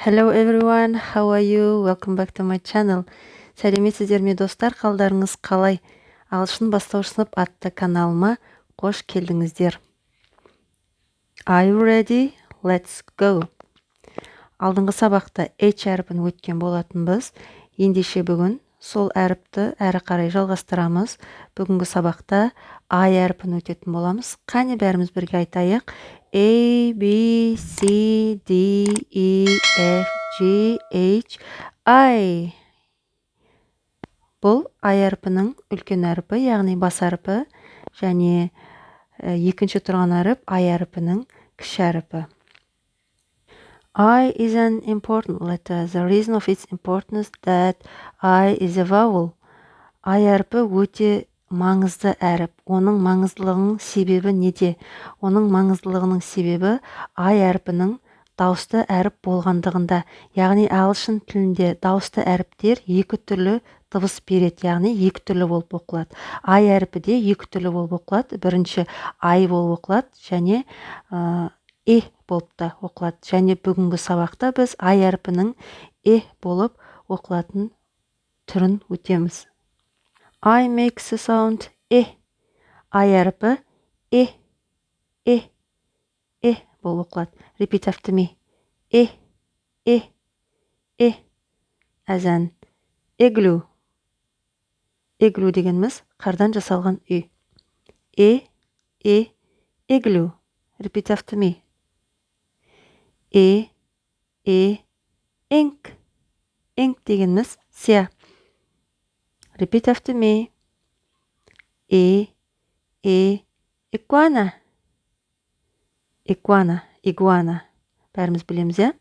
Hello everyone, how are you? Welcome back to my channel. Сәлеметсіздер ме достар, қалдарыңыз қалай? Ағылшын бастауыш сынып атты каналыма қош келдіңіздер. Are you ready? Let's go. Алдыңғы сабақта H әріпін өткен болатынбыз. Ендеше бүгін сол әріпті әрі қарай жалғастырамыз. Бүгінгі сабақта I әріпін өтетін боламыз. Қане бәріміз бірге айтайық. A, B, C, D, E, F, G, H, I. Бұл I әрпінің үлкен әрпі, яғни бас әрпі, және екінші тұрған әріп I әрпінің кіші әрпі. I is an important letter. The reason of its importance that I is a vowel. I әрпі өте маңызды әріп. Оның маңыздылығының себебі неде? Оның маңыздылығының себебі I әрпінің дауысты әріп болғандығында. Яғни ағылшын тілінде дауысты әріптер екі түрлі дыбыс береді, яғни екі түрлі болып оқылады. I әрпі де екі түрлі болып оқылады. Бірінші I болып оқылады, және болып та оқылады. Және бүгінгі сабақта біз I әрпінің болып оқылатын түрін өтеміз. I makes a sound I әрпі болып оқылады. Repeat after me. As an igloo. Igloo дегеніміз қардан жасалған үй. Igloo. Repeat after me. Ink. Ink дегеніміз сия. Repeat after me. Iguana. Iguana. Бәріміз білеміз, я?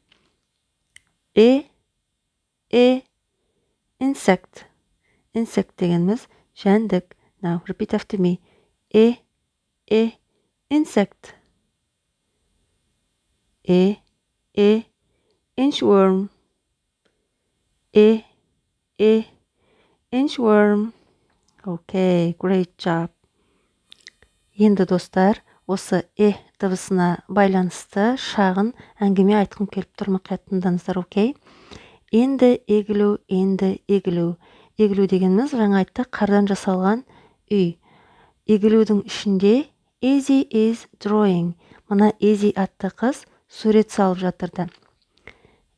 Insect. Insect дегеніміз жәндік. Now, repeat after me. Insect. Inchworm. Inchworm. Okay, great job. Енді достар, осы дыбысына байланысты шағын әңгіме айтқым келіп тұр, мұқият тыңдаңыздар, окей? In the igloo. Igloo дегеніміз жаңа айтты, қардан жасалған үй. Igloo'дың ішінде Easy is drawing. Мына Easy атты қыз сурет салып жатырды.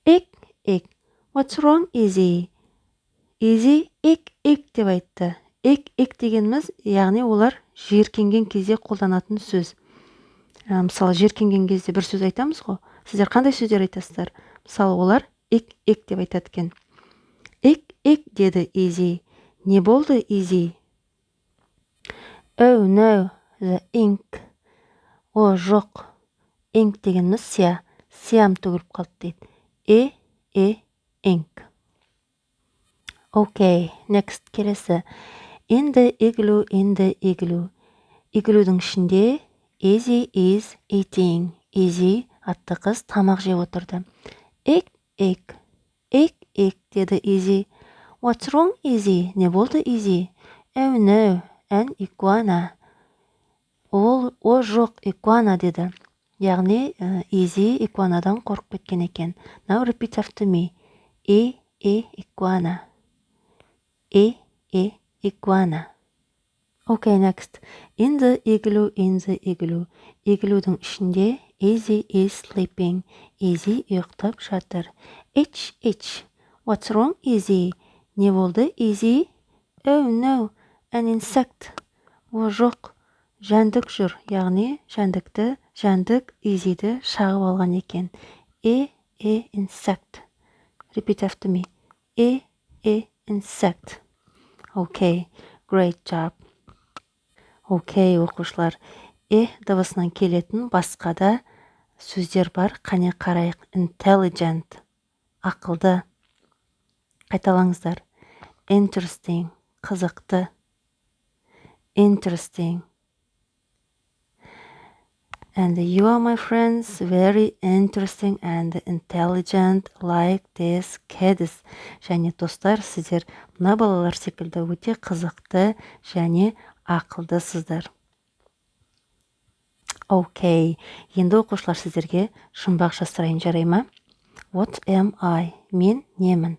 Egg. What's wrong, Easy? Easy egg деп айтты. Egg дегеніміз, яғни олар жиіркенген кезде қолданатын сөз. Мысалы, жиіркенген кезде бір сөз айтамыз ғой. Сіздер қандай сөздер айтасыздар? Мысалы, олар egg деп айтады екен. Egg деді Easy. Не болды, Easy? Oh no, the ink. О, жоқ. Ink дегеніміз сия. Сиям төгіліп қалды дейді. Ink. Okay, next келесі. In the igloo. Igloo'дың ішінде Easy is eating. Easy атты қыз тамақ жеп отырды. Egg деді Easy. What's wrong, Easy? Не болды, Easy? Oh no, an iguana. О, жоқ, iguana деді. Яғни Easy iguanaдан қорқып кеткен екен. Now repeat after me. Iguana. Iguana. Okay, next. In the igloo. Igloo'dың ішінде Easy is sleeping. Easy ұйықтап жатыр. What's wrong, Easy? Не болды, Easy? Oh no, an insect. О, жоқ, жәндік жүр. Яғни жәндік Easy'ді шағып алған екен. Insect. Repeat after me. Insect. Okay, great job. Окей, оқушылар. Дыбысынан келетін басқа да сөздер бар. Қане қарайық. Intelligent. Ақылды. Қайталаңыздар. Interesting. Қызықты. Interesting. And you are, my friends, very interesting and intelligent like this kids. Және достар, сіздер мына балалар секілді өте қызықты және ақылдысыздар. Окей, енді оқушылар сіздерге жұмбақ жасырайын, жарай ма? What am I? Мен немін?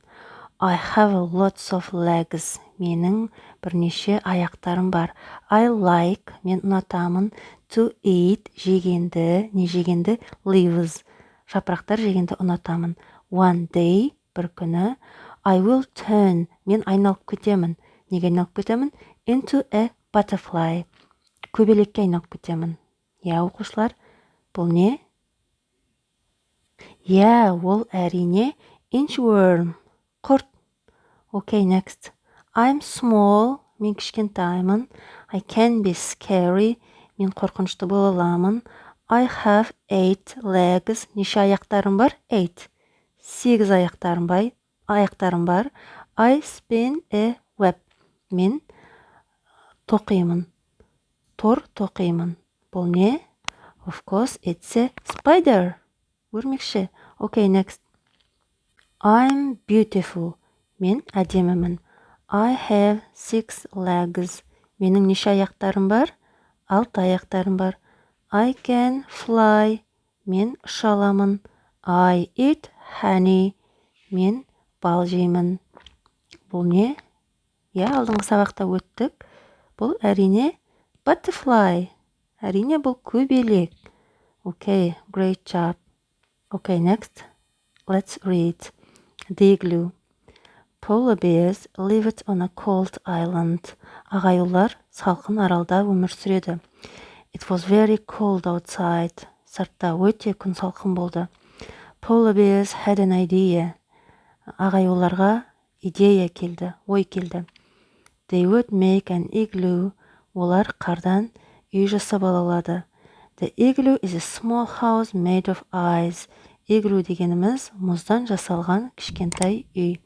I have lots of legs. Менің бірнеше аяқтарым бар. I like, мен ұнатамын, to eat, жегенді, не жегенді? Leaves, жапырақтар жегенді ұнатамын. One day, бір күні. I will turn, мен айналып кетемін. Неге айналып кетемін? Into a butterfly, көбелекке айналып кетемін. Оқушылар, бұл не? Ол әрине inchworm, құрт. Okay, next. I'm small, мен кішкентаймын. I can be scary, мен қорқынышты бола аламын. I have 8 legs, неше аяқтарым бар? 8. 8 аяқтарым бар. I spin a web, мен тоқимын. Тор тоқимын. Бұл не? Of course, it's a spider. Өрмекші. Okay, next. I'm beautiful. Мен әдемімін. I have 6 legs. Менің неше аяқтарым бар? 6 аяқтарым бар. I can fly. Мен ұша аламын. I eat honey. Мен бал жеймін. Бұл не? Алдыңғы сабақта өттік. Бұл әрине butterfly. Әрине бұл көбелек. Okay, great job. Okay, next. Let's read. The igloo. Polar bears lived on a cold island. Ағайулар салқын аралда өмір сүреді. It was very cold outside. Сыртта өте күн салқын болды. Polar bears had an idea. Ағайуларға идея келді, ой келді. They would make an igloo. Олар қардан үй жасап ала алады. The igloo is a small house made of ice. Igloo дегеніміз мұздан жасалған кішкентай үй.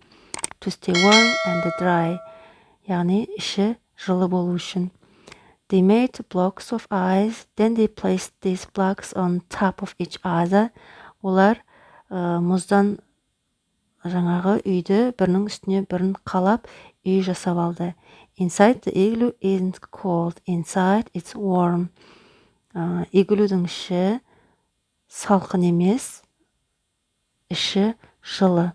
To stay warm and dry. Яғни іші жылы болу үшін. They made blocks of ice. Then they placed these blocks on top of each other. Олар мұздан жаңағы үйді бірінің үстіне бірін қалап үй жасап алды. Inside the igloo isn't cold. Inside it's warm. Иглудің іші салқын емес, іші жылы.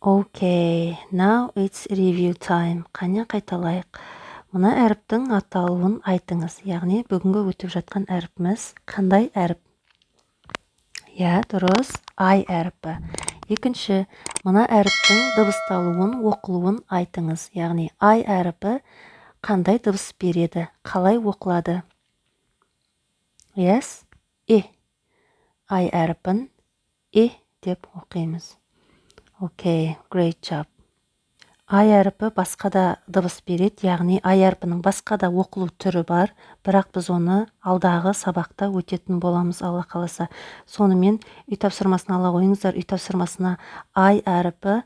Okay, now it's review time. Қане қайталайық. Мына әріптің аталуын айтыңыз. Яғни бүгінгі өтіп жатқан әріпіміз қандай әріп? Дұрыс, I әріпі. Екінші, мына әріптің дыбысталуын, оқылуын айтыңыз. Яғни I әріпі қандай дыбыс береді, қалай оқылады? Yes, I әріпін деп оқимыз. Okay, great job. I әріпі басқа да дыбыс береді, яғни I әріпінің басқа да оқылу түрі бар, бірақ біз оны алдағы сабақта өтетін боламыз, Алла қаласа. Сонымен үй тапсырмасына ала қойыңыздар, үй тапсырмасына I әріпі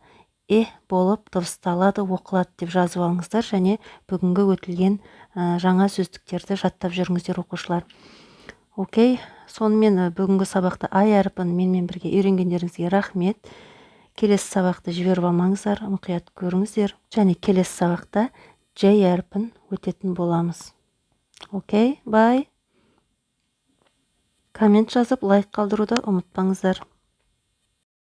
болып дыбысталады, оқылады деп жазып алыңыздар, және бүгінгі өтілген жаңа сөздіктерді жаттап жүріңіздер, оқушылар. Окей, сонымен бүгінгі сабақта I әріпін менімен бірге үйренгендеріңізге рахмет. Келесі сабақты жіберіп алмаңыздар, мұқият көріңіздер. Және келесі сабақта J әріпін өтетін боламыз. Окей, бай. Коммент жазып, лайк қалдыруды ұмытпаңыздар.